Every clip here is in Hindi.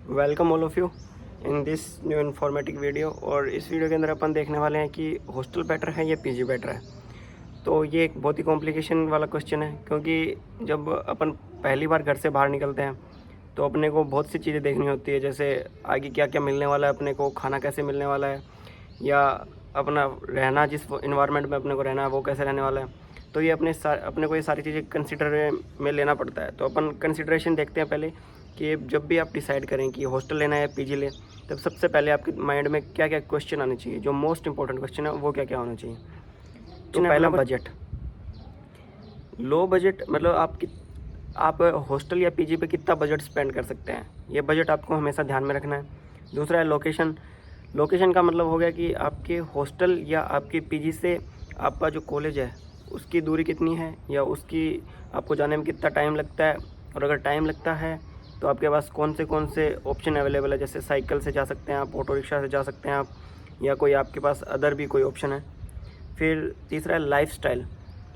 Welcome all of you in this new informative video. और इस वीडियो के अंदर अपन देखने वाले हैं कि हॉस्टल बेटर है या पीजी बेटर है। तो ये एक बहुत ही कॉम्प्लिकेशन वाला क्वेश्चन है, क्योंकि जब अपन पहली बार घर से बाहर निकलते हैं तो अपने को बहुत सी चीज़ें देखनी होती है, जैसे आगे क्या क्या मिलने वाला है, अपने को खाना कैसे मिलने वाला है, या अपना रहना जिस इन्वायरमेंट में अपने को रहना है वो कैसे रहने वाला है। तो ये अपने को ये सारी चीज़ें कंसिडर में लेना पड़ता है। तो अपन कंसिडरेशन देखते हैं पहले कि जब भी आप डिसाइड करें कि हॉस्टल लेना है या पीजी लें, तब सबसे पहले आपके माइंड में क्या क्या क्वेश्चन आने चाहिए, जो मोस्ट इंपॉर्टेंट क्वेश्चन है वो क्या क्या होना चाहिए। तो पहला बजट। लो बजट मतलब आप हॉस्टल या पीजी पे कितना बजट स्पेंड कर सकते हैं, ये बजट आपको हमेशा ध्यान में रखना है। दूसरा है लोकेशन। लोकेशन का मतलब हो गया कि आपके हॉस्टल या आपके पीजी से आपका जो कॉलेज है उसकी दूरी कितनी है, या उसकी आपको जाने में कितना टाइम लगता है। और अगर टाइम लगता है तो आपके पास कौन से ऑप्शन अवेलेबल है, जैसे साइकिल से जा सकते हैं आप, ऑटो रिक्शा से जा सकते हैं आप, या कोई आपके पास अदर भी कोई ऑप्शन है। फिर तीसरा है लाइफस्टाइल।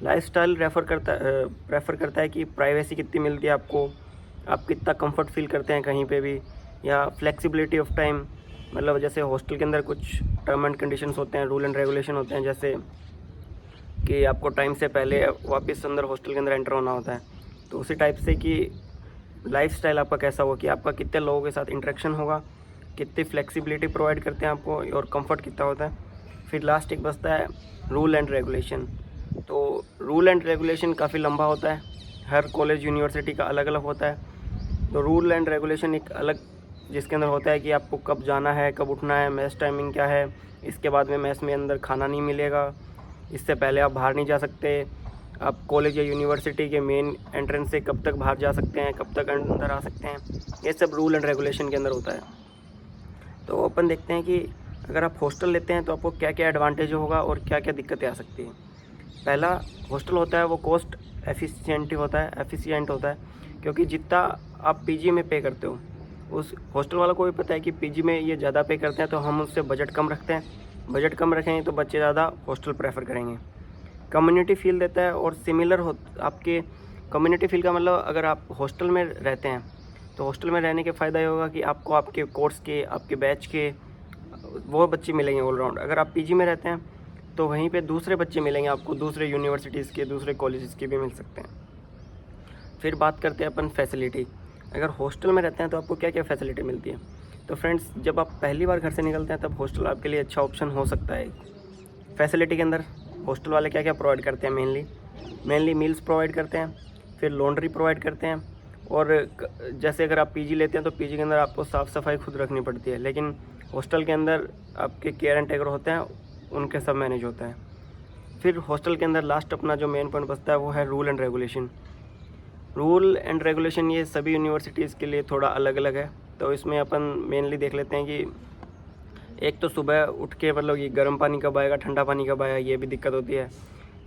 लाइफस्टाइल प्रेफर करता है कि प्राइवेसी कितनी मिलती है आपको, आप कितना कंफर्ट फील करते हैं कहीं पे भी, या फ्लेक्सिबिलिटी ऑफ टाइम। मतलब जैसे हॉस्टल के अंदर कुछ टर्म एंड कंडीशंस होते हैं, रूल एंड रेगुलेशन होते हैं, जैसे कि आपको टाइम से पहले वापस अंदर हॉस्टल के अंदर एंटर होना होता है। तो उसी टाइप से कि लाइफस्टाइल आपका कैसा होगा, कि आपका कितने लोगों के साथ इंटरेक्शन होगा, कितनी फ्लेक्सिबिलिटी प्रोवाइड करते हैं आपको, और कंफर्ट कितना होता है। फिर लास्ट एक बचता है रूल एंड रेगुलेशन। तो रूल एंड रेगुलेशन काफ़ी लंबा होता है, हर कॉलेज यूनिवर्सिटी का अलग अलग होता है। तो रूल एंड रेगुलेशन एक अलग, जिसके अंदर होता है कि आपको कब जाना है, कब उठना है, मैस टाइमिंग क्या है, इसके बाद में मैस में अंदर खाना नहीं मिलेगा, इससे पहले आप बाहर नहीं जा सकते, आप कॉलेज या यूनिवर्सिटी के मेन एंट्रेंस से कब तक बाहर जा सकते हैं, कब तक अंदर आ सकते हैं, ये सब रूल एंड रेगुलेशन के अंदर होता है। तो अपन देखते हैं कि अगर आप हॉस्टल लेते हैं तो आपको क्या क्या एडवांटेज होगा और क्या क्या दिक्कतें आ सकती हैं। पहला, हॉस्टल होता है वो कॉस्ट एफिशिएंट होता है, क्योंकि जितना आप पीजी में पे करते हो, उस हॉस्टल वाला को भी पता है कि पीजी में ये ज़्यादा पे करते हैं, तो हम उससे बजट कम रखते हैं। बजट कम रखेंगे तो बच्चे ज़्यादा हॉस्टल प्रेफर करेंगे। कम्युनिटी फील देता है, और सिमिलर हो आपके कम्युनिटी फील का मतलब, अगर आप हॉस्टल में रहते हैं तो हॉस्टल में रहने के फ़ायदा ये होगा कि आपको आपके कोर्स के, आपके बैच के वो बच्चे मिलेंगे ऑलराउंड। अगर आप पीजी में रहते हैं तो वहीं पे दूसरे बच्चे मिलेंगे आपको, दूसरे यूनिवर्सिटीज़ के, दूसरे कॉलेजेस के भी मिल सकते हैं। फिर बात करते हैं अपन फैसिलिटी। अगर हॉस्टल में रहते हैं तो आपको क्या क्या फैसिलिटी मिलती है। तो फ्रेंड्स, जब आप पहली बार घर से निकलते हैं तब हॉस्टल आपके लिए अच्छा ऑप्शन हो सकता है। फैसिलिटी के अंदर हॉस्टल वाले क्या क्या प्रोवाइड करते हैं, मेनली मील्स प्रोवाइड करते हैं, फिर लॉन्ड्री प्रोवाइड करते हैं। और जैसे अगर आप पीजी लेते हैं तो पीजी के अंदर आपको साफ़ सफाई खुद रखनी पड़ती है, लेकिन हॉस्टल के अंदर आपके केयर एंड टेकर होते हैं, उनके सब मैनेज होता है। फिर हॉस्टल के अंदर लास्ट अपना जो मेन पॉइंट बचता है वो है rule and regulation. Rule and regulation ये सभी यूनिवर्सिटीज़ के लिए थोड़ा अलग अलग है। तो इसमें अपन मेनली देख लेते हैं कि एक तो सुबह उठ के मतलब ये गर्म पानी कब आएगा, ठंडा पानी कब आएगा, ये भी दिक्कत होती है।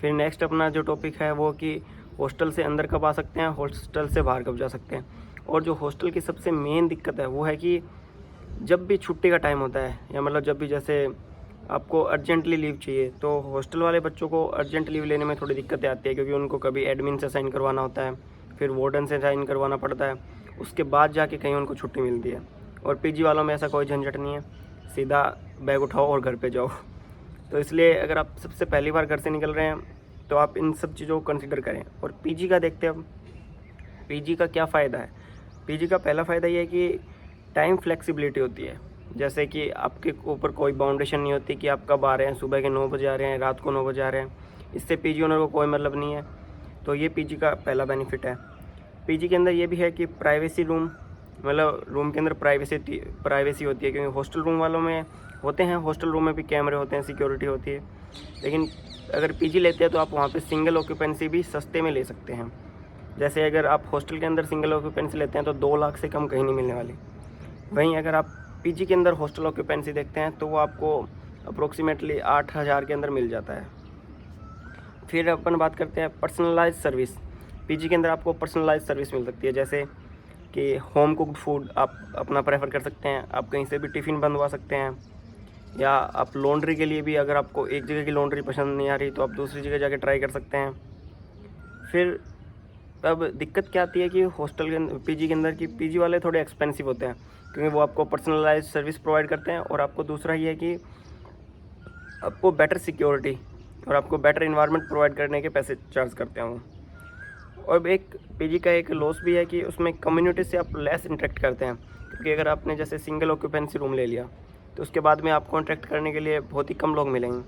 फिर नेक्स्ट अपना जो टॉपिक है वो कि हॉस्टल से अंदर कब आ सकते हैं, हॉस्टल से बाहर कब जा सकते हैं। और जो हॉस्टल की सबसे मेन दिक्कत है वो है कि जब भी छुट्टी का टाइम होता है, या मतलब जब भी जैसे आपको अर्जेंटली लीव चाहिए, तो हॉस्टल वाले बच्चों को अर्जेंट लीव लेने में थोड़ी दिक्कतें आती है, क्योंकि उनको कभी एडमिन से साइन करवाना होता है, फिर वार्डन से साइन करवाना पड़ता है, उसके बाद जाके कहीं उनको छुट्टी मिलती है। और पीजी वालों में ऐसा कोई झंझट नहीं है, सीधा बैग उठाओ और घर पे जाओ। तो इसलिए अगर आप सबसे पहली बार घर से निकल रहे हैं तो आप इन सब चीज़ों को कंसिडर करें। और पीजी का देखते हैं अब, पीजी का क्या फ़ायदा है। पीजी का पहला फ़ायदा ये है कि टाइम फ्लेक्सिबिलिटी होती है, जैसे कि आपके ऊपर कोई बाउंडेशन नहीं होती कि आप कब आ रहे हैं, सुबह के 9 बजे आ रहे हैं, रात को 9 बजे आ रहे हैं, इससे पीजी ओनर को कोई मतलब नहीं है। तो ये पीजी का पहला बेनिफिट है। पीजी के अंदर ये भी है कि प्राइवेसी रूम, मतलब रूम के अंदर प्राइवेसी होती है, क्योंकि हॉस्टल रूम वालों में होते हैं, हॉस्टल रूम में भी कैमरे होते हैं, सिक्योरिटी होती है। लेकिन अगर पीजी लेते हैं तो आप वहाँ पे सिंगल ऑक्यूपेंसी भी सस्ते में ले सकते हैं। जैसे अगर आप हॉस्टल के अंदर सिंगल ऑक्यूपेंसी लेते हैं तो 2 लाख से कम कहीं नहीं मिलने वाली। वहीं अगर आप पीजी के अंदर हॉस्टल ऑक्यूपेंसी देखते हैं तो वो आपको अप्रोक्सीमेटली 8,000 के अंदर मिल जाता है। फिर अपन बात करते हैं पर्सनलाइज सर्विस। पीजी के अंदर आपको पर्सनलाइज सर्विस मिल सकती है, जैसे कि होम कुक्ड फूड आप अपना प्रेफर कर सकते हैं, आप कहीं से भी टिफ़िन बनवा सकते हैं, या आप लॉन्ड्री के लिए भी अगर आपको एक जगह की लॉन्ड्री पसंद नहीं आ रही तो आप दूसरी जगह जाके ट्राई कर सकते हैं। फिर अब दिक्कत क्या आती है कि हॉस्टल के पीजी के अंदर, कि पीजी वाले थोड़े एक्सपेंसिव होते हैं, क्योंकि वो आपको पर्सनलाइज सर्विस प्रोवाइड करते हैं, और आपको दूसरा ये है कि आपको बेटर सिक्योरिटी और आपको बेटर इन्वायरमेंट प्रोवाइड करने के पैसे चार्ज करते हैं वो। और एक पीजी का एक लॉस भी है कि उसमें कम्युनिटी से आप लेस इंटरेक्ट करते हैं, क्योंकि अगर आपने जैसे सिंगल ऑक्यूपेंसी रूम ले लिया तो उसके बाद में आपको इंटरेक्ट करने के लिए बहुत ही कम लोग मिलेंगे।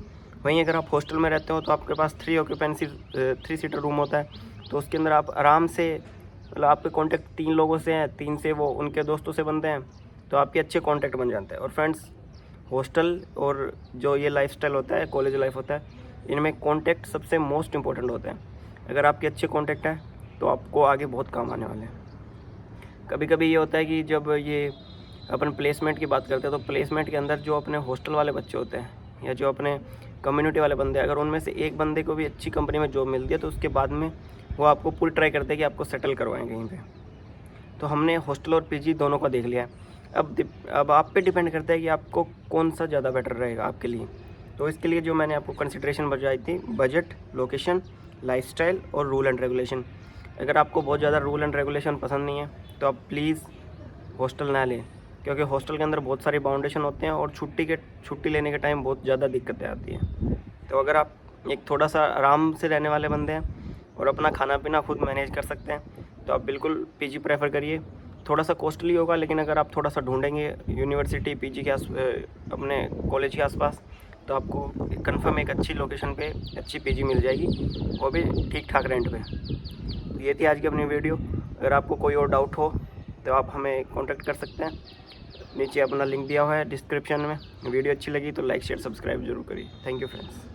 वहीं अगर आप हॉस्टल में रहते हो तो आपके पास 3 सीटर रूम होता है, तो उसके अंदर आप आराम से, मतलब आपके कॉन्टैक्ट 3 लोगों से हैं, 3 से वो उनके दोस्तों से बनते हैं, तो आपके अच्छे कॉन्टैक्ट बन जाते हैं। और फ्रेंड्स, हॉस्टल और जो ये लाइफस्टाइल होता है, कॉलेज लाइफ होता है, इनमें कॉन्टैक्ट सबसे मोस्ट इम्पोर्टेंट होते हैं। अगर आपके अच्छे कॉन्टैक्ट हैं तो आपको आगे बहुत काम आने वाले हैं। कभी कभी ये होता है कि जब ये अपन प्लेसमेंट की बात करते हैं, तो प्लेसमेंट के अंदर जो अपने हॉस्टल वाले बच्चे होते हैं या जो अपने कम्युनिटी वाले बंदे हैं, अगर उनमें से एक बंदे को भी अच्छी कंपनी में जॉब मिलती है तो उसके बाद में वो आपको पूरी ट्राई करते हैं कि आपको सेटल करवाएं कहीं पे। तो हमने हॉस्टल और पीजी दोनों का देख लिया है। अब आप पे डिपेंड करता है कि आपको कौन सा ज़्यादा बेटर रहेगा आपके लिए। तो इसके लिए जो मैंने आपको कंसिडरेशन बताई थी, बजट, लोकेशन, लाइफस्टाइल और रूल एंड रेगुलेशन। अगर आपको बहुत ज़्यादा रूल एंड रेगुलेशन पसंद नहीं है तो आप प्लीज़ हॉस्टल ना लें, क्योंकि हॉस्टल के अंदर बहुत सारी बाउंडेशन होते हैं और छुट्टी लेने के टाइम बहुत ज़्यादा दिक्कतें आती हैं। तो अगर आप एक थोड़ा सा आराम से रहने वाले बंदे हैं और अपना खाना पीना खुद मैनेज कर सकते हैं तो आप बिल्कुल पीजी प्रेफर करिए। थोड़ा सा कॉस्टली होगा, लेकिन अगर आप थोड़ा सा ढूंढेंगे यूनिवर्सिटी पीजी के अपने कॉलेज के आसपास, तो आपको कंफर्म एक अच्छी लोकेशन पे अच्छी पीजी मिल जाएगी, वो भी ठीक ठाक रेंट पे। तो ये थी आज की अपनी वीडियो। अगर आपको कोई और डाउट हो तो आप हमें कांटेक्ट कर सकते हैं, नीचे अपना लिंक दिया हुआ है डिस्क्रिप्शन में। वीडियो अच्छी लगी तो लाइक शेयर सब्सक्राइब जरूर करिए। Thank you friends.